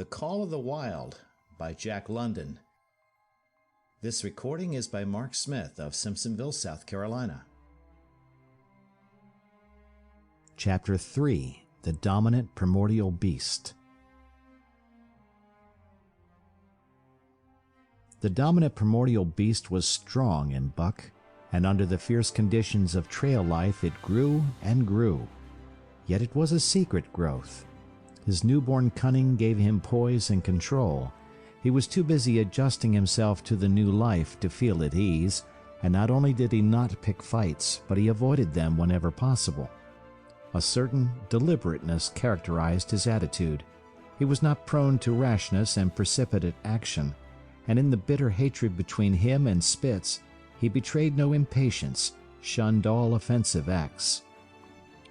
The Call of the Wild by Jack London. This recording is by Mark Smith of Simpsonville, South Carolina. Chapter 3. The Dominant Primordial Beast. The dominant primordial beast was strong in Buck, and under the fierce conditions of trail life it grew and grew. Yet it was a secret growth. His newborn cunning gave him poise and control. He was too busy adjusting himself to the new life to feel at ease, and not only did he not pick fights, but he avoided them whenever possible. A certain deliberateness characterized his attitude. He was not prone to rashness and precipitate action, and in the bitter hatred between him and Spitz, he betrayed no impatience, shunned all offensive acts.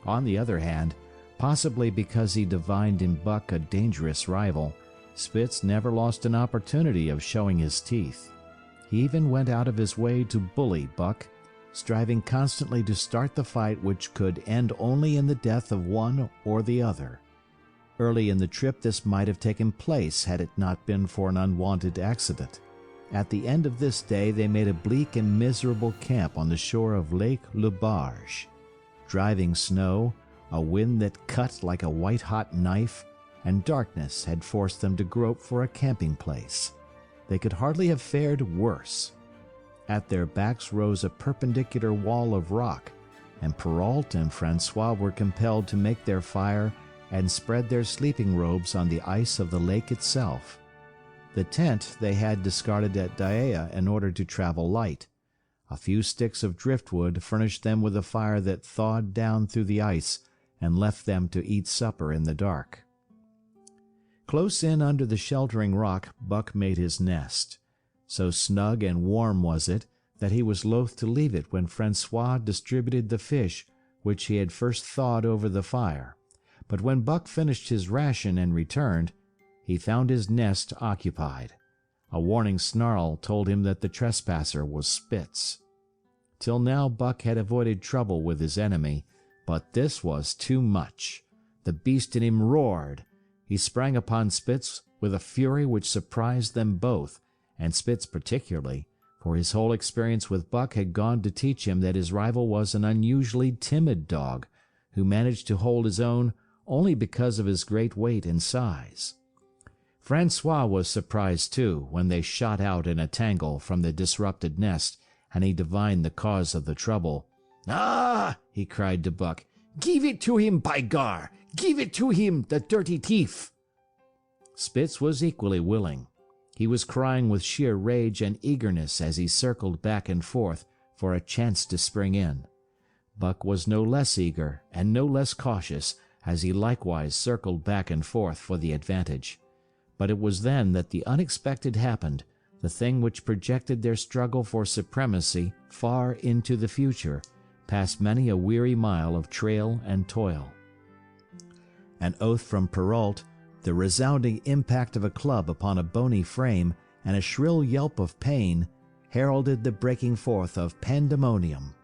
On the other hand, possibly because he divined in Buck a dangerous rival, Spitz never lost an opportunity of showing his teeth. He even went out of his way to bully Buck, striving constantly to start the fight which could end only in the death of one or the other. Early in the trip this might have taken place had it not been for an unwanted accident. At the end of this day they made a bleak and miserable camp on the shore of Lake Le Barge. Driving snow, a wind that cut like a white-hot knife, and darkness had forced them to grope for a camping place. They could hardly have fared worse. At their backs rose a perpendicular wall of rock, and Perrault and Francois were compelled to make their fire and spread their sleeping robes on the ice of the lake itself. The tent they had discarded at Dyea in order to travel light. A few sticks of driftwood furnished them with a fire that thawed down through the ice and left them to eat supper in the dark. Close in under the sheltering rock Buck made his nest. So snug and warm was it that he was loath to leave it when Francois distributed the fish which he had first thawed over the fire. But when Buck finished his ration and returned, he found his nest occupied. A warning snarl told him that the trespasser was Spitz. Till now Buck had avoided trouble with his enemy, but this was too much. The beast in him roared. He sprang upon Spitz with a fury which surprised them both, and Spitz particularly, for his whole experience with Buck had gone to teach him that his rival was an unusually timid dog, who managed to hold his own only because of his great weight and size. Francois was surprised too when they shot out in a tangle from the disrupted nest, and he divined the cause of the trouble. "Ah!" he cried to Buck. "Give it to him, by gar! Give it to him, the dirty thief!" Spitz was equally willing. He was crying with sheer rage and eagerness as he circled back and forth for a chance to spring in. Buck was no less eager and no less cautious as he likewise circled back and forth for the advantage. But it was then that the unexpected happened, the thing which projected their struggle for supremacy far into the future, past many a weary mile of trail and toil. An oath from Perrault, the resounding impact of a club upon a bony frame, and a shrill yelp of pain heralded the breaking forth of pandemonium.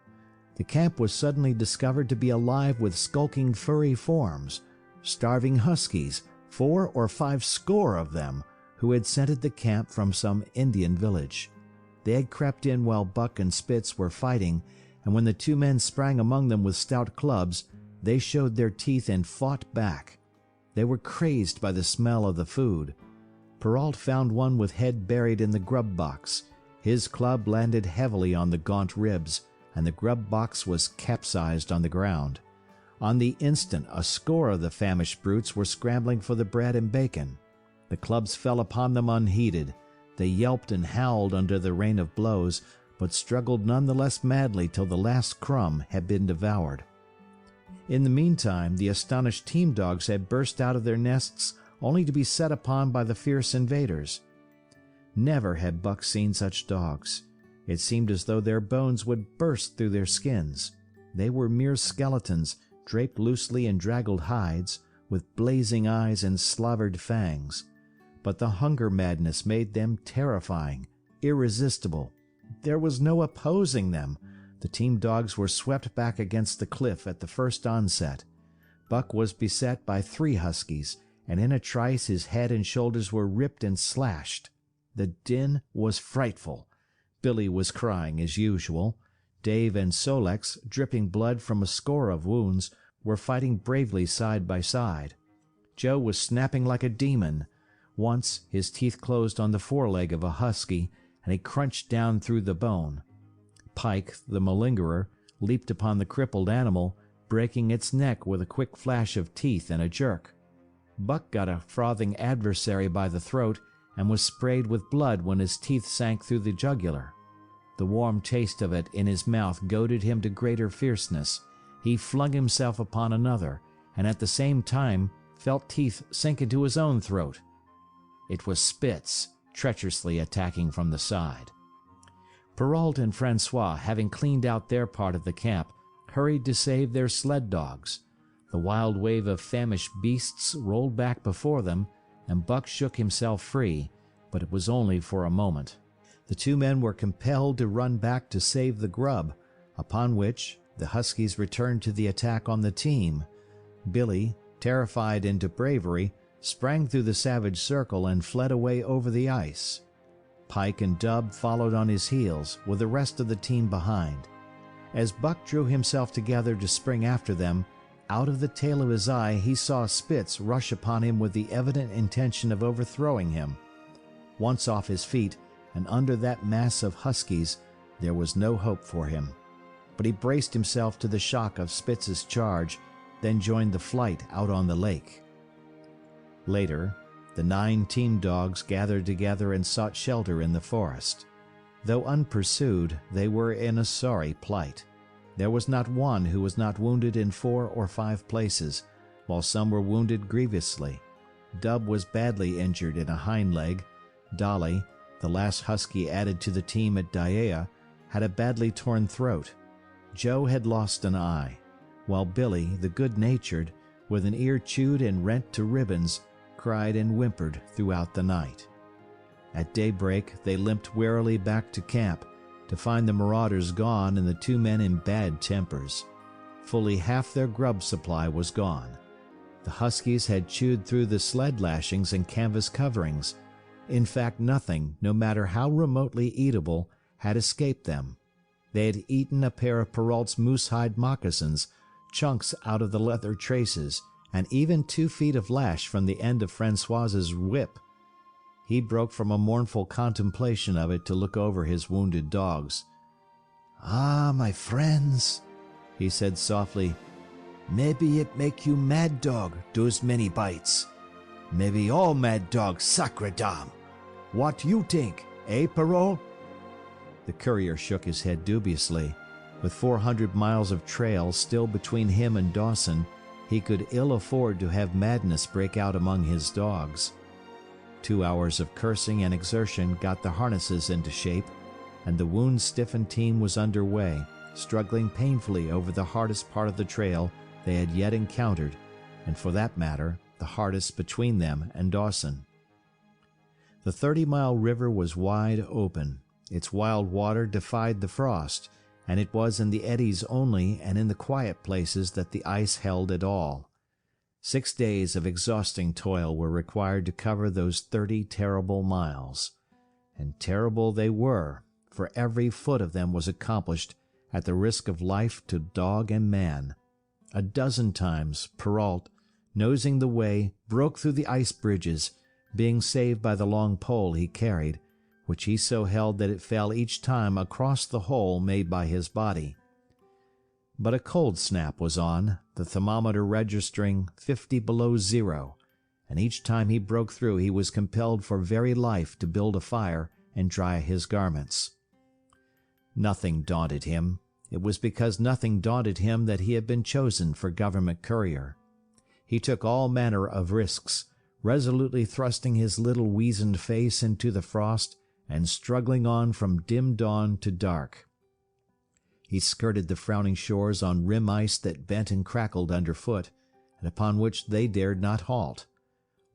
The camp was suddenly discovered to be alive with skulking furry forms, starving huskies, 4 or 5 score of them, who had scented the camp from some Indian village. They had crept in while Buck and Spitz were fighting, and when the two men sprang among them with stout clubs, they showed their teeth and fought back. They were crazed by the smell of the food. Perrault found one with head buried in the grub box. His club landed heavily on the gaunt ribs, and the grub box was capsized on the ground. On the instant a score of the famished brutes were scrambling for the bread and bacon. The clubs fell upon them unheeded. They yelped and howled under the rain of blows, but struggled none the less madly till the last crumb had been devoured. In the meantime, the astonished team dogs had burst out of their nests only to be set upon by the fierce invaders. Never had Buck seen such dogs. It seemed as though their bones would burst through their skins. They were mere skeletons, draped loosely in draggled hides, with blazing eyes and slavered fangs. But the hunger madness made them terrifying, irresistible. There was no opposing them. The team dogs were swept back against the cliff at the first onset. Buck was beset by 3 huskies, and in a trice his head and shoulders were ripped and slashed. The din was frightful. Billy was crying as usual. Dave and Sol-leks, dripping blood from a score of wounds, were fighting bravely side by side. Joe was snapping like a demon. Once his teeth closed on the foreleg of a husky, and he crunched down through the bone. Pike, the malingerer, leaped upon the crippled animal, breaking its neck with a quick flash of teeth and a jerk. Buck got a frothing adversary by the throat and was sprayed with blood when his teeth sank through the jugular. The warm taste of it in his mouth goaded him to greater fierceness. He flung himself upon another, and at the same time felt teeth sink into his own throat. It was Spitz, treacherously attacking from the side. Perrault and Francois, having cleaned out their part of the camp, hurried to save their sled dogs. The wild wave of famished beasts rolled back before them, and Buck shook himself free, but it was only for a moment. The two men were compelled to run back to save the grub, upon which the huskies returned to the attack on the team. Billy, terrified into bravery, sprang through the savage circle and fled away over the ice. Pike and Dub followed on his heels, with the rest of the team behind. As Buck drew himself together to spring after them, out of the tail of his eye he saw Spitz rush upon him with the evident intention of overthrowing him. Once off his feet, and under that mass of huskies, there was no hope for him. But he braced himself to the shock of Spitz's charge, then joined the flight out on the lake. Later, the 9 team dogs gathered together and sought shelter in the forest. Though unpursued, they were in a sorry plight. There was not one who was not wounded in 4 or 5 places, while some were wounded grievously. Dub was badly injured in a hind leg. Dolly, the last husky added to the team at Dyea, had a badly torn throat. Joe had lost an eye, while Billy, the good-natured, with an ear chewed and rent to ribbons, cried and whimpered throughout the night. At daybreak they limped wearily back to camp, to find the marauders gone and the 2 men in bad tempers. Fully half their grub supply was gone. The huskies had chewed through the sled lashings and canvas coverings. In fact, nothing, no matter how remotely eatable, had escaped them. They had eaten a pair of Perrault's moose-hide moccasins, chunks out of the leather traces, and even 2 feet of lash from the end of Francois's whip. He broke from a mournful contemplation of it to look over his wounded dogs. "Ah, my friends," he said softly, "maybe it make you mad dog, those many bites. Maybe all mad dogs, sacre dame. What you think, eh, Perrault?" The courier shook his head dubiously. With 400 miles of trail still between him and Dawson, he could ill afford to have madness break out among his dogs. 2 hours of cursing and exertion got the harnesses into shape, and the wound-stiffened team was under way, struggling painfully over the hardest part of the trail they had yet encountered, and for that matter, the hardest between them and Dawson. The 30-mile river was wide open. Its wild water defied the frost, and it was in the eddies only and in the quiet places that the ice held at all. 6 days of exhausting toil were required to cover those 30 terrible miles. And terrible they were, for every foot of them was accomplished at the risk of life to dog and man. A dozen times Perrault, nosing the way, broke through the ice bridges, being saved by the long pole he carried, which he so held that it fell each time across the hole made by his body. But a cold snap was on, the thermometer registering 50 below zero, and each time he broke through he was compelled for very life to build a fire and dry his garments. Nothing daunted him. It was because nothing daunted him that he had been chosen for government courier. He took all manner of risks, resolutely thrusting his little weazened face into the frost and struggling on from dim dawn to dark. He skirted the frowning shores on rim ice that bent and crackled underfoot, and upon which they dared not halt.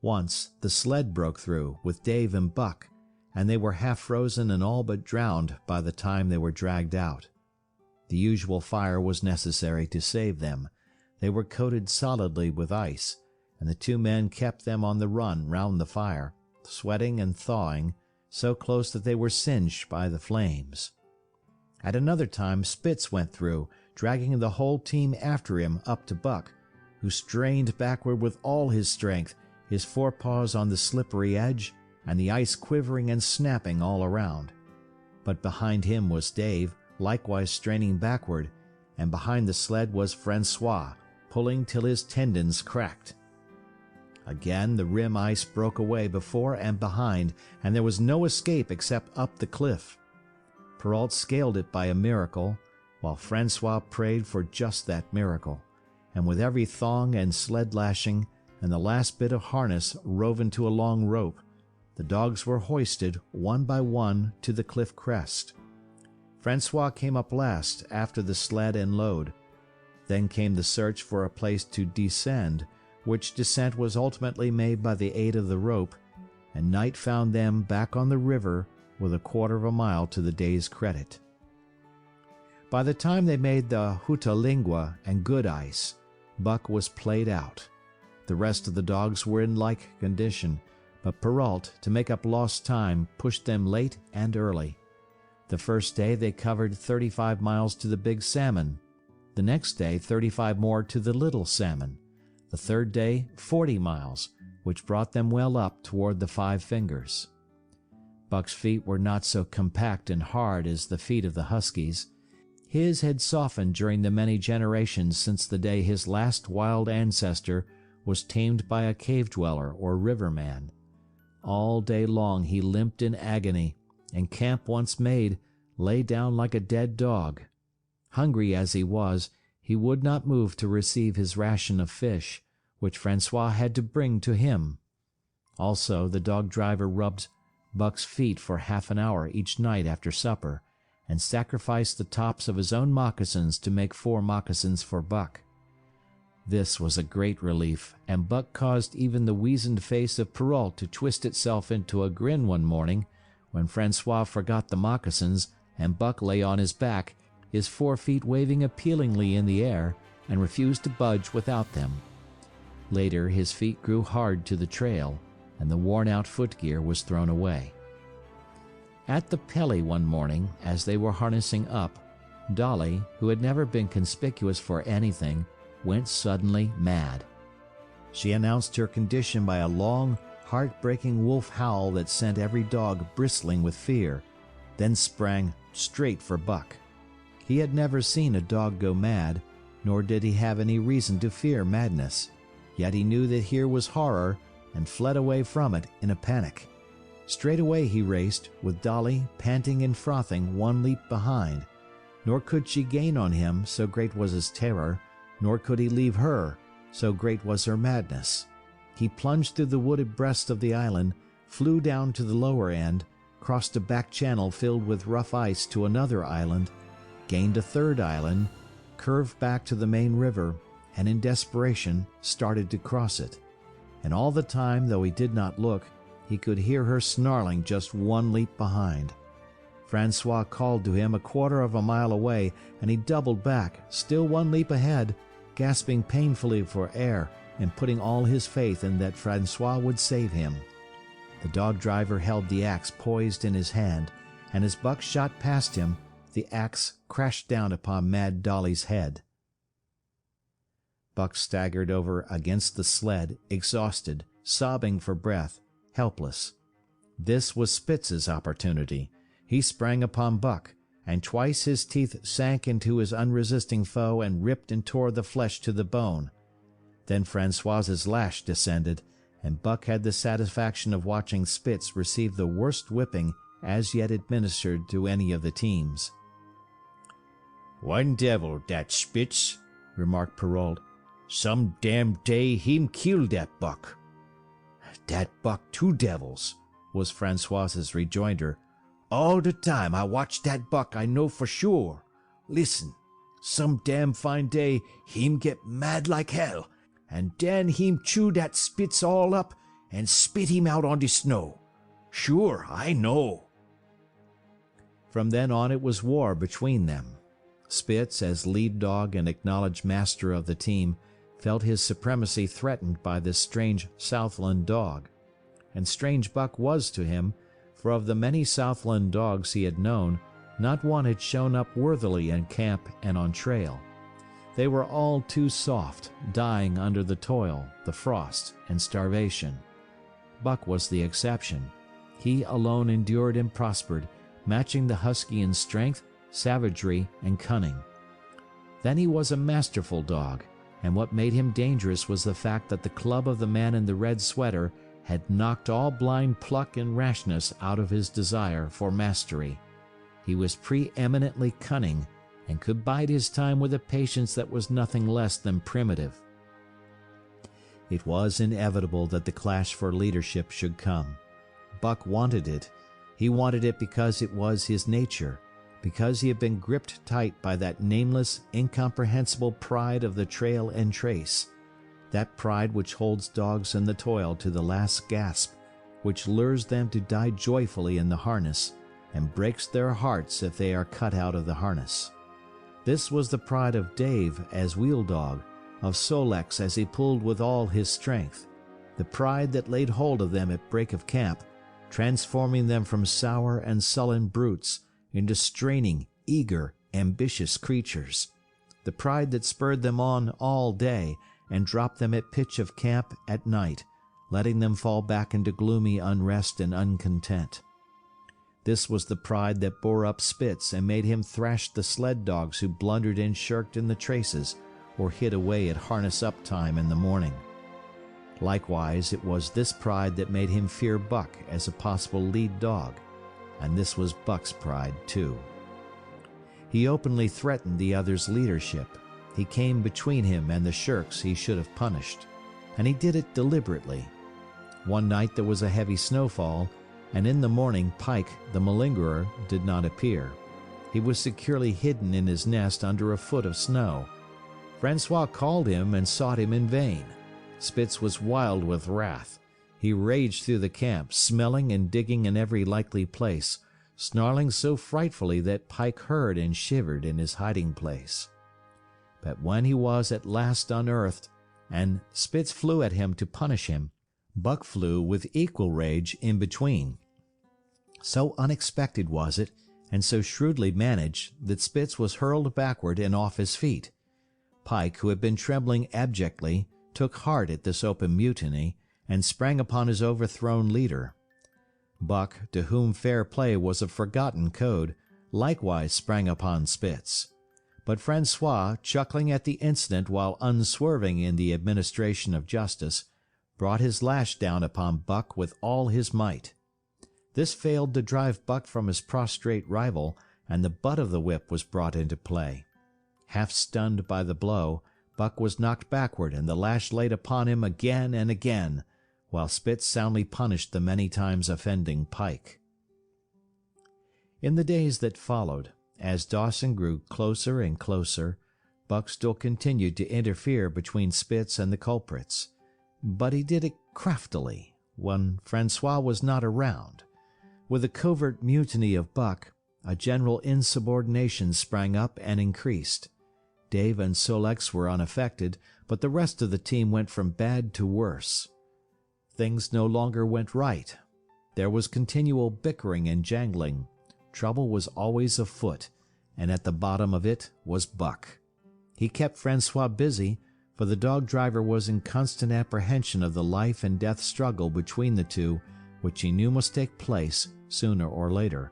Once the sled broke through with Dave and Buck, and they were half frozen and all but drowned by the time they were dragged out. The usual fire was necessary to save them. They were coated solidly with ice, and the two men kept them on the run round the fire, sweating and thawing, so close that they were singed by the flames. At another time Spitz went through, dragging the whole team after him up to Buck, who strained backward with all his strength, his forepaws on the slippery edge, and the ice quivering and snapping all around. But behind him was Dave, likewise straining backward, and behind the sled was Francois, pulling till his tendons cracked. Again the rim ice broke away before and behind, and there was no escape except up the cliff. Perrault scaled it by a miracle, while Francois prayed for just that miracle, and with every thong and sled lashing, and the last bit of harness rove into a long rope, the dogs were hoisted one by one to the cliff crest. Francois came up last after the sled and load. Then came the search for a place to descend, which descent was ultimately made by the aid of the rope, and night found them back on the river with a quarter of a mile to the day's credit. By the time they made the Hutalingua and Good Ice, Buck was played out. The rest of the dogs were in like condition, but Perrault, to make up lost time, pushed them late and early. The first day they covered 35 miles to the Big Salmon. The next day 35 more to the Little Salmon. The third day 40 miles, which brought them well up toward the Five Fingers. Buck's feet were not so compact and hard as the feet of the huskies. His had softened during the many generations since the day his last wild ancestor was tamed by a cave-dweller or river-man. All day long he limped in agony, and camp once made, lay down like a dead dog. Hungry as he was, he would not move to receive his ration of fish, which Francois had to bring to him. Also the dog-driver rubbed Buck's feet for half an hour each night after supper, and sacrificed the tops of his own moccasins to make 4 moccasins for Buck. This was a great relief, and Buck caused even the weazened face of Perrault to twist itself into a grin one morning, when Francois forgot the moccasins, and Buck lay on his back, his 4 feet waving appealingly in the air, and refused to budge without them. Later his feet grew hard to the trail, and the worn-out footgear was thrown away. At the Pelly one morning, as they were harnessing up, Dolly, who had never been conspicuous for anything, went suddenly mad. She announced her condition by a long, heart-breaking wolf howl that sent every dog bristling with fear, then sprang straight for Buck. He had never seen a dog go mad, nor did he have any reason to fear madness, yet he knew that here was horror, and fled away from it in a panic. Straightway he raced, with Dolly panting and frothing 1 leap behind, nor could she gain on him, so great was his terror, nor could he leave her, so great was her madness. He plunged through the wooded breast of the island, flew down to the lower end, crossed a back channel filled with rough ice to another island, gained a third island, curved back to the main river, and in desperation started to cross it. And all the time, though he did not look, he could hear her snarling just 1 leap behind. Francois called to him a quarter of a mile away, and he doubled back, still 1 leap ahead, gasping painfully for air and putting all his faith in that Francois would save him. The dog-driver held the axe poised in his hand, and as Buck shot past him, the axe crashed down upon Mad Dolly's head. Buck staggered over against the sled, exhausted, sobbing for breath, helpless. This was Spitz's opportunity. He sprang upon Buck, and twice his teeth sank into his unresisting foe and ripped and tore the flesh to the bone. Then Francois's lash descended, and Buck had the satisfaction of watching Spitz receive the worst whipping as yet administered to any of the teams. "One devil, dat Spitz," remarked Perrault. "Some damn day him kill dat buck." "Dat buck 2 devils," was Francois's rejoinder. "All the time I watch dat buck I know for sure. Listen, some damn fine day him get mad like hell, and den him chew dat Spitz all up and spit him out on the snow. Sure, I know." From then on it was war between them. Spitz, as lead dog and acknowledged master of the team, felt his supremacy threatened by this strange Southland dog. And strange Buck was to him, for of the many Southland dogs he had known, not one had shown up worthily in camp and on trail. They were all too soft, dying under the toil, the frost, and starvation. Buck was the exception. He alone endured and prospered, matching the husky in strength, savagery, and cunning. Then he was a masterful dog, and what made him dangerous was the fact that the club of the man in the red sweater had knocked all blind pluck and rashness out of his desire for mastery. He was preeminently cunning, and could bide his time with a patience that was nothing less than primitive. It was inevitable that the clash for leadership should come. Buck wanted it. He wanted it because it was his nature, because he had been gripped tight by that nameless, incomprehensible pride of the trail and trace, that pride which holds dogs in the toil to the last gasp, which lures them to die joyfully in the harness, and breaks their hearts if they are cut out of the harness. This was the pride of Dave as wheel dog, of Sol-leks as he pulled with all his strength, the pride that laid hold of them at break of camp, transforming them from sour and sullen brutes into straining, eager, ambitious creatures, the pride that spurred them on all day and dropped them at pitch of camp at night, letting them fall back into gloomy unrest and uncontent. This was the pride that bore up Spitz and made him thrash the sled dogs who blundered and shirked in the traces or hid away at harness-up time in the morning. Likewise, it was this pride that made him fear Buck as a possible lead dog, and this was Buck's pride too. He openly threatened the other's leadership. He came between him and the shirks he should have punished, and he did it deliberately. One night there was a heavy snowfall, and in the morning Pike, the malingerer, did not appear. He was securely hidden in his nest under a foot of snow. Francois called him and sought him in vain. Spitz was wild with wrath. He raged through the camp, smelling and digging in every likely place, snarling so frightfully that Pike heard and shivered in his hiding place. But when he was at last unearthed, and Spitz flew at him to punish him, Buck flew with equal rage in between. So unexpected was it, and so shrewdly managed, that Spitz was hurled backward and off his feet. Pike, who had been trembling abjectly, took heart at this open mutiny, and sprang upon his overthrown leader. Buck, to whom fair play was a forgotten code, likewise sprang upon Spitz. But Francois, chuckling at the incident while unswerving in the administration of justice, brought his lash down upon Buck with all his might. This failed to drive Buck from his prostrate rival, and the butt of the whip was brought into play. Half stunned by the blow, Buck was knocked backward, and the lash laid upon him again and again, while Spitz soundly punished the many times offending Pike. In the days that followed, as Dawson grew closer and closer, Buck still continued to interfere between Spitz and the culprits, but he did it craftily when Francois was not around. With a covert mutiny of Buck, a general insubordination sprang up and increased. Dave and Sol-leks were unaffected, but the rest of the team went from bad to worse. Things no longer went right. There was continual bickering and jangling. Trouble was always afoot, and at the bottom of it was Buck. He kept Francois busy, for the dog driver was in constant apprehension of the life and death struggle between the two, which he knew must take place sooner or later,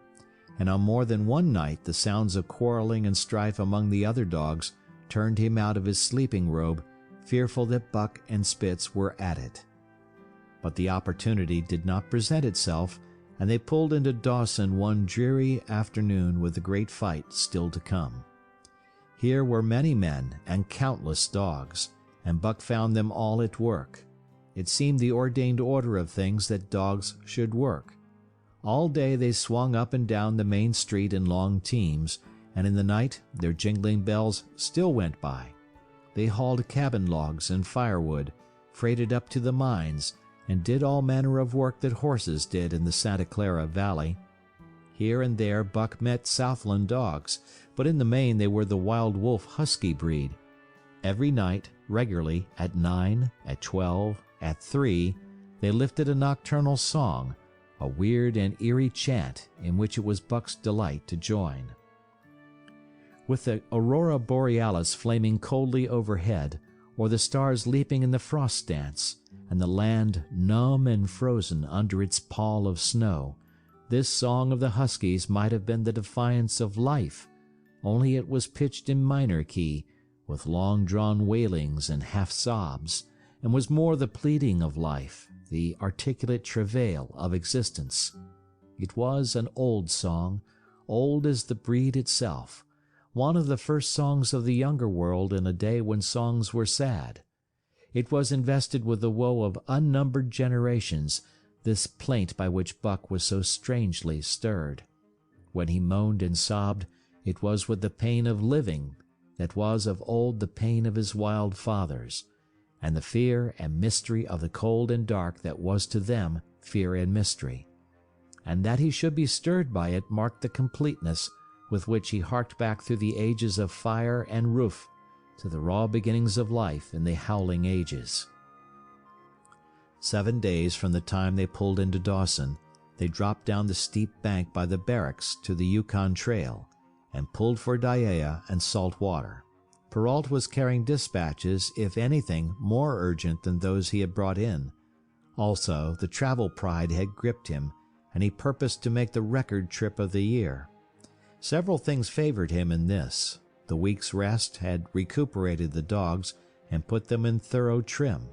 and on more than one night the sounds of quarreling and strife among the other dogs turned him out of his sleeping robe, fearful that Buck and Spitz were at it. But the opportunity did not present itself, and they pulled into Dawson one dreary afternoon with the great fight still to come. Here were many men and countless dogs, and Buck found them all at work. It seemed the ordained order of things that dogs should work. All day they swung up and down the main street in long teams, and in the night their jingling bells still went by. They hauled cabin logs and firewood, freighted up to the mines, and did all manner of work that horses did in the Santa Clara Valley. Here and there Buck met Southland dogs, but in the main they were the wild wolf husky breed. Every night, regularly, at 9, at 12, at 3, they lifted a nocturnal song, a weird and eerie chant in which it was Buck's delight to join. With the aurora borealis flaming coldly overhead, or the stars leaping in the frost dance, and the land numb and frozen under its pall of snow, this song of the huskies might have been the defiance of life, only it was pitched in minor key, with long-drawn wailings and half-sobs, and was more the pleading of life, the articulate travail of existence. It was an old song, old as the breed itself, one of the first songs of the younger world in a day when songs were sad. It was invested with the woe of unnumbered generations, this plaint by which Buck was so strangely stirred. When he moaned and sobbed, it was with the pain of living that was of old the pain of his wild fathers, and the fear and mystery of the cold and dark that was to them fear and mystery. And that he should be stirred by it marked the completeness with which he harked back through the ages of fire and roof to the raw beginnings of life in the howling ages. 7 days from the time they pulled into Dawson, they dropped down the steep bank by the barracks to the Yukon Trail and pulled for Dyea and Salt Water. Perrault was carrying dispatches, if anything, more urgent than those he had brought in. Also, the travel pride had gripped him, and he purposed to make the record trip of the year. Several things favored him in this. The week's rest had recuperated the dogs and put them in thorough trim.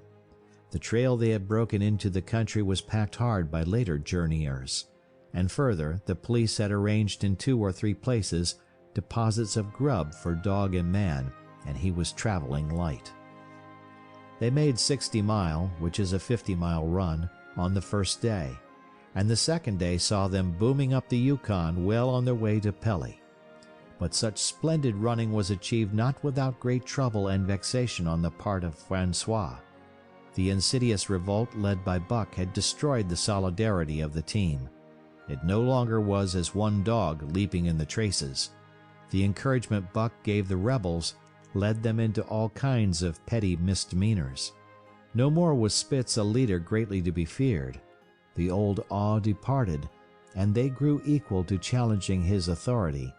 The trail they had broken into the country was packed hard by later journeyers, and further, the police had arranged in 2 or 3 places deposits of grub for dog and man, and he was traveling light. They made 60 Mile, which is a 50-mile run, on the first day, and the second day saw them booming up the Yukon well on their way to Pelly. But such splendid running was achieved not without great trouble and vexation on the part of Francois. The insidious revolt led by Buck had destroyed the solidarity of the team. It no longer was as one dog leaping in the traces. The encouragement Buck gave the rebels led them into all kinds of petty misdemeanors. No more was Spitz a leader greatly to be feared. The old awe departed, and they grew equal to challenging his authority.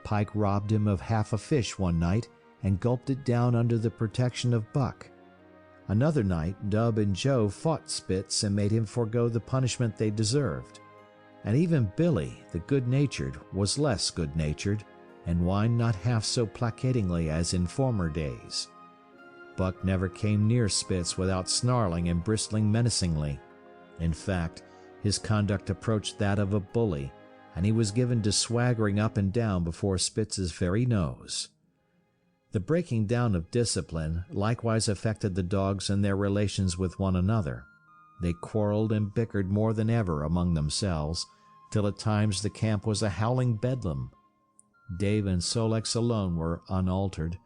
Pike robbed him of half a fish one night and gulped it down under the protection of Buck. Another night Dub and Joe fought Spitz and made him forego the punishment they deserved. And even Billy, the good-natured, was less good-natured, and whined not half so placatingly as in former days. Buck never came near Spitz without snarling and bristling menacingly. In fact, his conduct approached that of a bully, and he was given to swaggering up and down before Spitz's very nose. The breaking down of discipline likewise affected the dogs in their relations with one another. They quarreled and bickered more than ever among themselves, till at times the camp was a howling bedlam. Dave and Sol-leks alone were unaltered,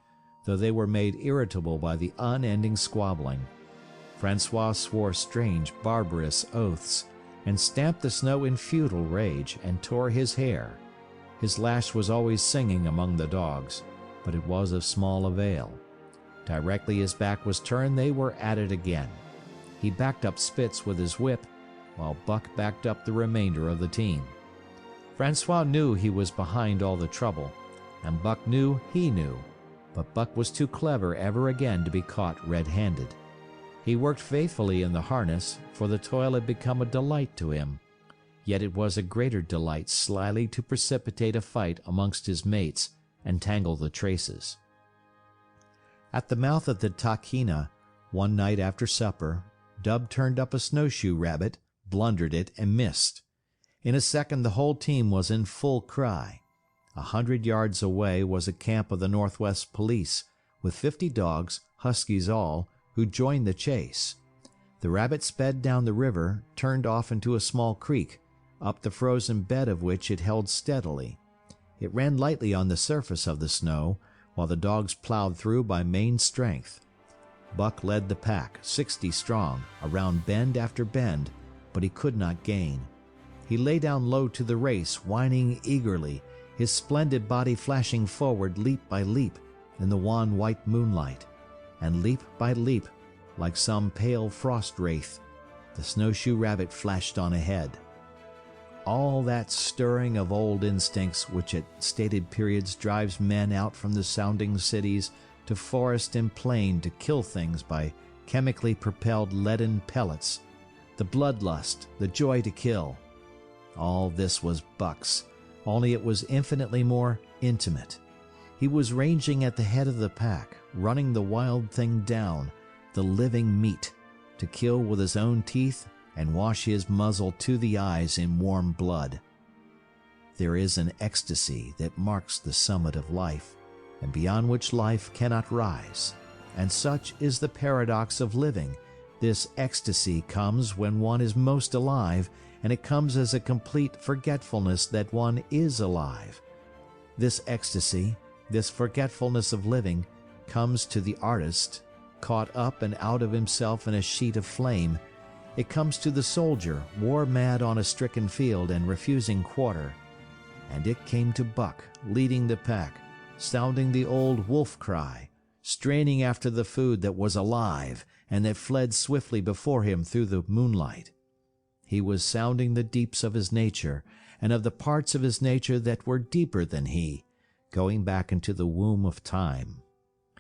though they were made irritable by the unending squabbling. Francois swore strange, barbarous oaths, and stamped the snow in futile rage, and tore his hair. His lash was always singing among the dogs, but it was of small avail. Directly his back was turned, they were at it again. He backed up Spitz with his whip, while Buck backed up the remainder of the team. Francois knew he was behind all the trouble, and Buck knew he knew, but Buck was too clever ever again to be caught red-handed. He worked faithfully in the harness, for the toil had become a delight to him, yet it was a greater delight slyly to precipitate a fight amongst his mates and tangle the traces. At the mouth of the Tahkeena, one night after supper, Dub turned up a snowshoe rabbit, blundered it, and missed. In a second the whole team was in full cry. 100 yards away was a camp of the Northwest Police, with 50 dogs, huskies all, who joined the chase. The rabbit sped down the river, turned off into a small creek, up the frozen bed of which it held steadily. It ran lightly on the surface of the snow, while the dogs plowed through by main strength. Buck led the pack, 60 strong, around bend after bend, but he could not gain. He lay down low to the race, whining eagerly, his splendid body flashing forward leap by leap, in the wan white moonlight, and leap by leap, like some pale frost wraith, the snowshoe rabbit flashed on ahead. All that stirring of old instincts which at stated periods drives men out from the sounding cities to forest and plain to kill things by chemically propelled leaden pellets, the bloodlust, the joy to kill. All this was Buck's, only it was infinitely more intimate. He was ranging at the head of the pack, running the wild thing down, the living meat, to kill with his own teeth and wash his muzzle to the eyes in warm blood. There is an ecstasy that marks the summit of life, and beyond which life cannot rise. And such is the paradox of living. This ecstasy comes when one is most alive, and it comes as a complete forgetfulness that one is alive. This ecstasy, this forgetfulness of living, comes to the artist, caught up and out of himself in a sheet of flame. It comes to the soldier, war-mad on a stricken field and refusing quarter. And it came to Buck, leading the pack, sounding the old wolf cry, straining after the food that was alive and that fled swiftly before him through the moonlight. He was sounding the deeps of his nature, and of the parts of his nature that were deeper than he, going back into the womb of time.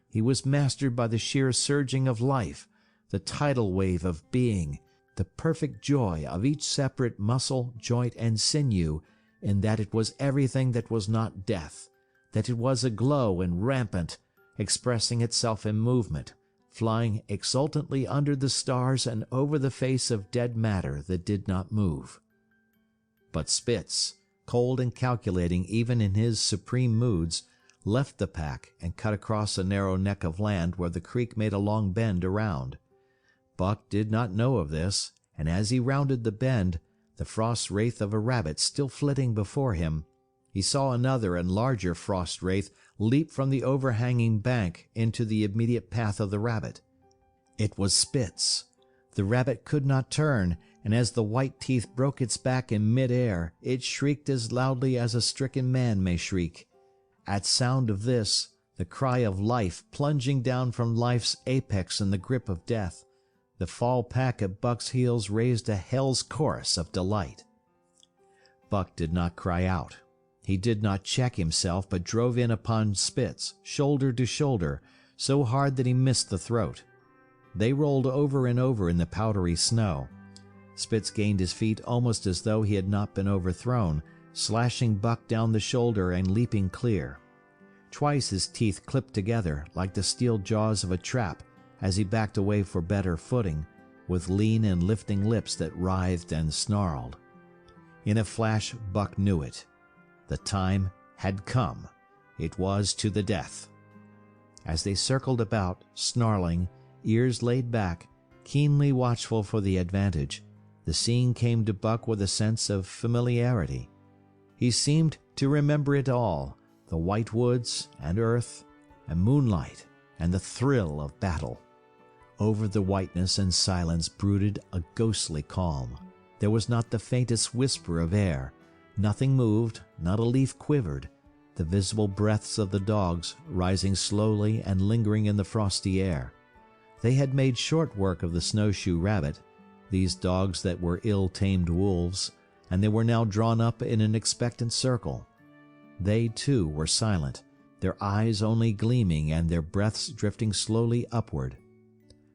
He was mastered by the sheer surging of life, the tidal wave of being, the perfect joy of each separate muscle, joint, and sinew, in that it was everything that was not death, that it was aglow and rampant, expressing itself in movement, flying exultantly under the stars and over the face of dead matter that did not move. But Spitz, cold and calculating even in his supreme moods, left the pack and cut across a narrow neck of land where the creek made a long bend around. Buck did not know of this, and as he rounded the bend, the frost wraith of a rabbit still flitting before him, he saw another and larger frost wraith leap from the overhanging bank into the immediate path of the rabbit. It was Spitz. The rabbit could not turn, and as the white teeth broke its back in mid-air, it shrieked as loudly as a stricken man may shriek. At sound of this, the cry of life plunging down from life's apex in the grip of death, the fall pack at Buck's heels raised a hell's chorus of delight. Buck did not cry out. He did not check himself, but drove in upon Spitz, shoulder to shoulder, so hard that he missed the throat. They rolled over and over in the powdery snow. Spitz gained his feet almost as though he had not been overthrown, slashing Buck down the shoulder and leaping clear. Twice his teeth clipped together like the steel jaws of a trap as he backed away for better footing, with lean and lifting lips that writhed and snarled. In a flash Buck knew it. The time had come. It was to the death. As they circled about, snarling, ears laid back, keenly watchful for the advantage, the scene came to Buck with a sense of familiarity. He seemed to remember it all, the white woods and earth and moonlight and the thrill of battle. Over the whiteness and silence brooded a ghostly calm. There was not the faintest whisper of air. Nothing moved, not a leaf quivered. The visible breaths of the dogs rising slowly and lingering in the frosty air. They had made short work of the snowshoe rabbit, these dogs that were ill-tamed wolves, and they were now drawn up in an expectant circle. They, too, were silent, their eyes only gleaming and their breaths drifting slowly upward.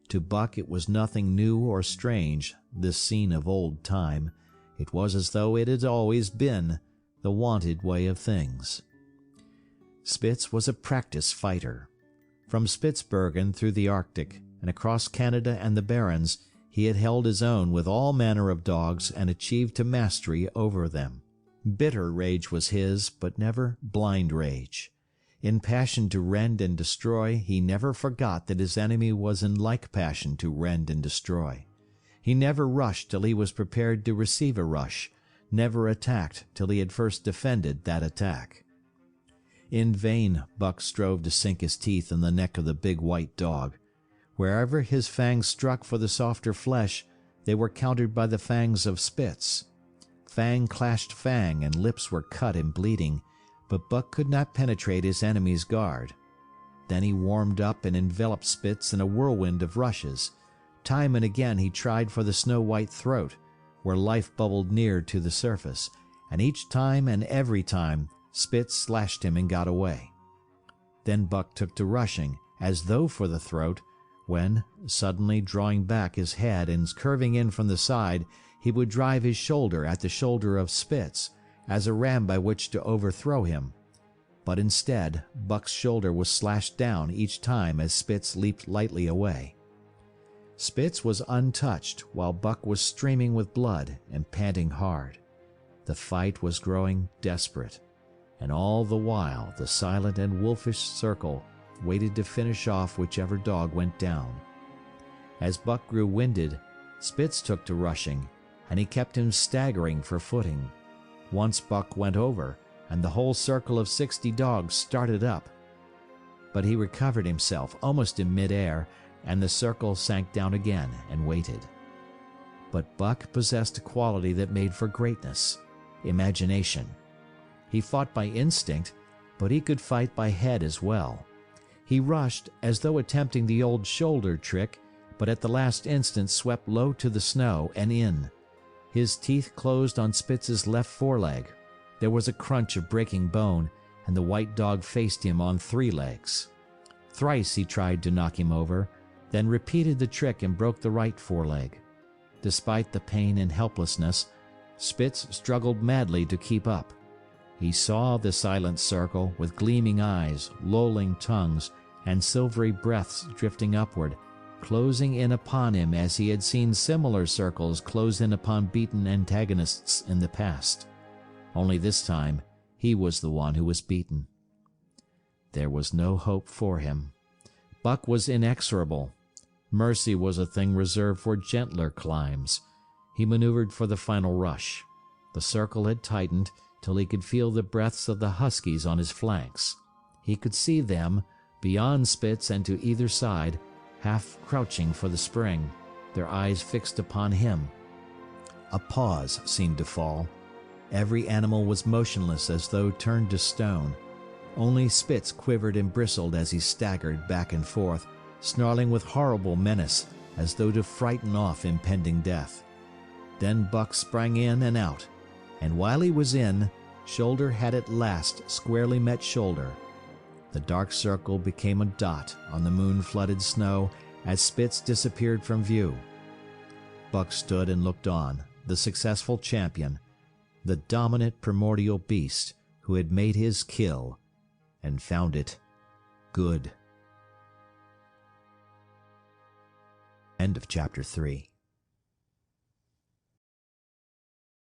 To Buck it was nothing new or strange, this scene of old time. It was as though it had always been, the wonted way of things. Spitz was a practiced fighter. From Spitzbergen through the Arctic, and across Canada and the Barrens, he had held his own with all manner of dogs and achieved to mastery over them. Bitter rage was his, but never blind rage. In passion to rend and destroy, he never forgot that his enemy was in like passion to rend and destroy. He never rushed till he was prepared to receive a rush, never attacked till he had first defended that attack. In vain Buck strove to sink his teeth in the neck of the big white dog. Wherever his fangs struck for the softer flesh, they were countered by the fangs of Spitz. Fang clashed fang, and lips were cut and bleeding, but Buck could not penetrate his enemy's guard. Then he warmed up and enveloped Spitz in a whirlwind of rushes. Time and again he tried for the snow-white throat, where life bubbled near to the surface, and each time and every time Spitz slashed him and got away. Then Buck took to rushing, as though for the throat, when, suddenly drawing back his head and curving in from the side, he would drive his shoulder at the shoulder of Spitz, as a ram by which to overthrow him. But instead, Buck's shoulder was slashed down each time as Spitz leaped lightly away. Spitz was untouched, while Buck was streaming with blood and panting hard. The fight was growing desperate, and all the while the silent and wolfish circle waited to finish off whichever dog went down. As Buck grew winded, Spitz took to rushing, and he kept him staggering for footing. Once Buck went over, and the whole circle of 60 dogs started up. But he recovered himself almost in mid-air, and the circle sank down again and waited. But Buck possessed a quality that made for greatness: imagination. He fought by instinct, but he could fight by head as well. He rushed as though attempting the old shoulder trick, but at the last instant swept low to the snow and in. His teeth closed on Spitz's left foreleg. There was a crunch of breaking bone, and the white dog faced him on 3 legs. Thrice he tried to knock him over, then repeated the trick and broke the right foreleg. Despite the pain and helplessness, Spitz struggled madly to keep up. He saw the silent circle with gleaming eyes, lolling tongues, and silvery breaths drifting upward, closing in upon him as he had seen similar circles close in upon beaten antagonists in the past. Only this time he was the one who was beaten. There was no hope for him. Buck was inexorable. Mercy was a thing reserved for gentler climbs. He maneuvered for the final rush. The circle had tightened till he could feel the breaths of the huskies on his flanks. He could see them, beyond Spitz and to either side, half crouching for the spring, their eyes fixed upon him. A pause seemed to fall. Every animal was motionless as though turned to stone. Only Spitz quivered and bristled as he staggered back and forth, snarling with horrible menace as though to frighten off impending death. Then Buck sprang in and out, and while he was in, shoulder had at last squarely met shoulder. The dark circle became a dot on the moon-flooded snow as Spitz disappeared from view. Buck stood and looked on, the successful champion, the dominant primordial beast who had made his kill and found it good. End of chapter 3.